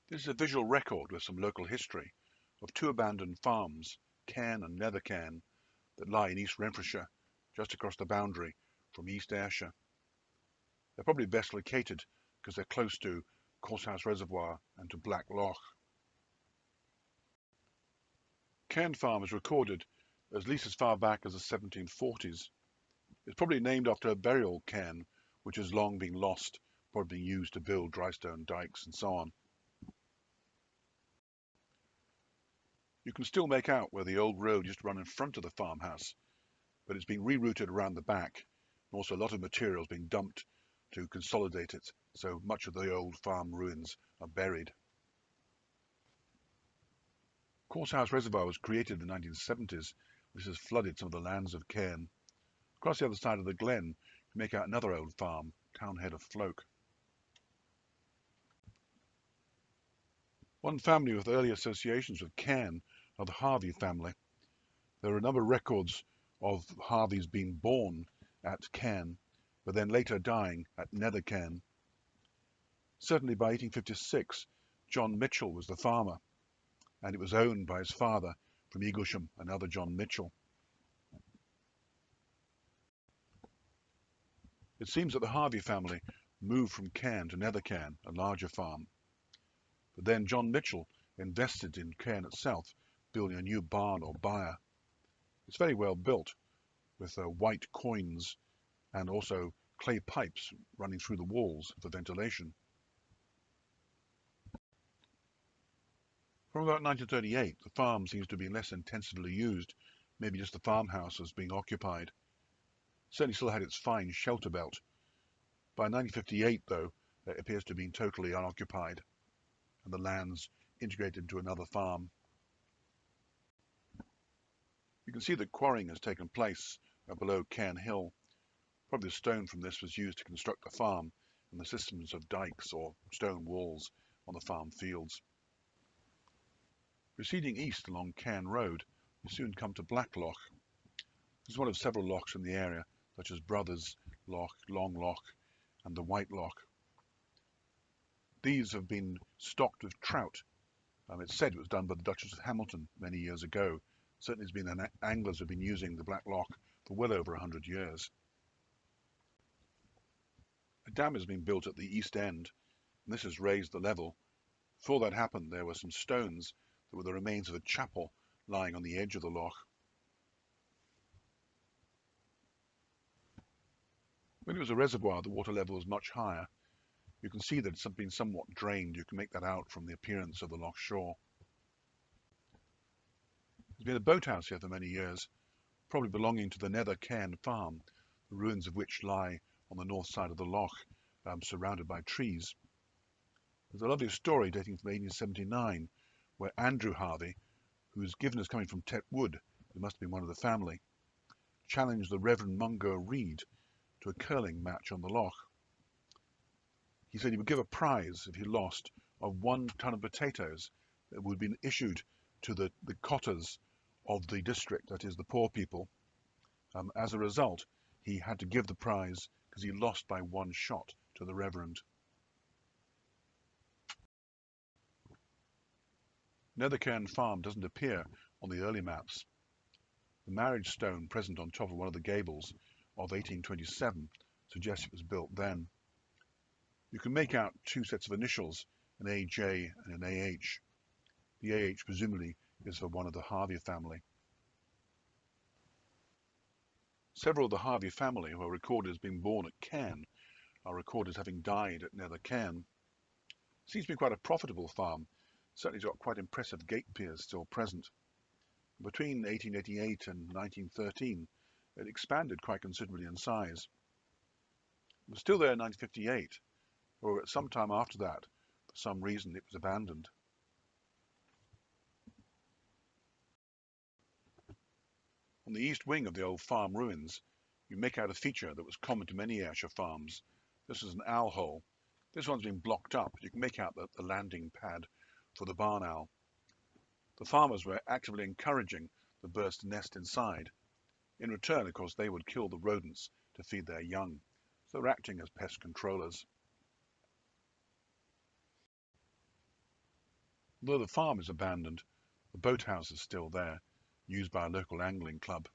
This is a visual record with some local history of two abandoned farms, Cairn and Nether Cairn, that lie in East Renfrewshire, just across the boundary from East Ayrshire. They're probably best located because they're close to Corsehouse Reservoir and to Black Loch. Cairn Farm is recorded at least as far back as the 1740s. It's probably named after a burial cairn, which has long been lost, probably being used to build dry stone dikes and so on. You can still make out where the old road used to run in front of the farmhouse, but it's been rerouted around the back, and also a lot of material has been dumped to consolidate it, so much of the old farm ruins are buried. Corsehouse Reservoir was created in the 1970s, which has flooded some of the lands of Cairn. Across the other side of the glen, you can make out another old farm, Townhead of Floke. One family with early associations with Cairn are the Harvie family. There are a number of records of Harvies being born at Cairn, but then later dying at Nether Cairn. Certainly by 1856, John Mitchell was the farmer, and it was owned by his father from Eaglesham, another John Mitchell. It seems that the Harvie family moved from Cairn to Nether Cairn, a larger farm. But then John Mitchell invested in Cairn itself, building a new barn or byre. It's very well built, with white coins and also clay pipes running through the walls for ventilation. From about 1938, the farm seems to be less intensively used, maybe just the farmhouse was being occupied. Certainly still had its fine shelter belt. By 1958, though, it appears to have been totally unoccupied, and the lands integrated into another farm. You can see that quarrying has taken place below Cairn Hill. Probably the stone from this was used to construct the farm and the systems of dikes or stone walls on the farm fields. Proceeding east along Cairn Road, you soon come to Black Loch. This is one of several lochs in the area, such as Brothers Loch, Long Loch, and the White Loch. These have been stocked with trout. It's said it was done by the Duchess of Hamilton many years ago. Certainly has been anglers have been using the Black Loch for well over 100 years. A dam has been built at the east end, and this has raised the level. Before that happened, there were some stones that were the remains of a chapel lying on the edge of the loch. When it was a reservoir, the water level was much higher. You can see that it's been somewhat drained. You can make that out from the appearance of the loch shore. There's been a boathouse here for many years, probably belonging to the Nether Cairn farm, the ruins of which lie on the north side of the loch, surrounded by trees. There's a lovely story dating from 1879, where Andrew Harvie, who is given as coming from Tet Wood, who must have been one of the family, challenged the Reverend Mungo Reed to a curling match on the loch. He said he would give a prize if he lost of 1 ton of potatoes that would be issued to the cottars of the district, that is the poor people. As a result, he had to give the prize because he lost by 1 shot to the Reverend. Nether Cairn Farm doesn't appear on the early maps. The marriage stone present on top of one of the gables of 1827 suggests it was built then. You can make out 2 sets of initials, an AJ and an AH. The AH presumably is for one of the Harvie family. Several of the Harvie family who are recorded as being born at Cairn are recorded as having died at Nether Cairn. It seems to be quite a profitable farm. Certainly it's got quite impressive gate piers still present. Between 1888 and 1913, it expanded quite considerably in size. It was still there in 1958, or at some time after that, for some reason it was abandoned. On the east wing of the old farm ruins, you make out a feature that was common to many Ayrshire farms. This is an owl hole. This one's been blocked up, but you can make out the landing pad for the barn owl. The farmers were actively encouraging the birds to nest inside. In return, of course, they would kill the rodents to feed their young, so they're acting as pest controllers. Although the farm is abandoned, the boathouse is still there, used by a local angling club.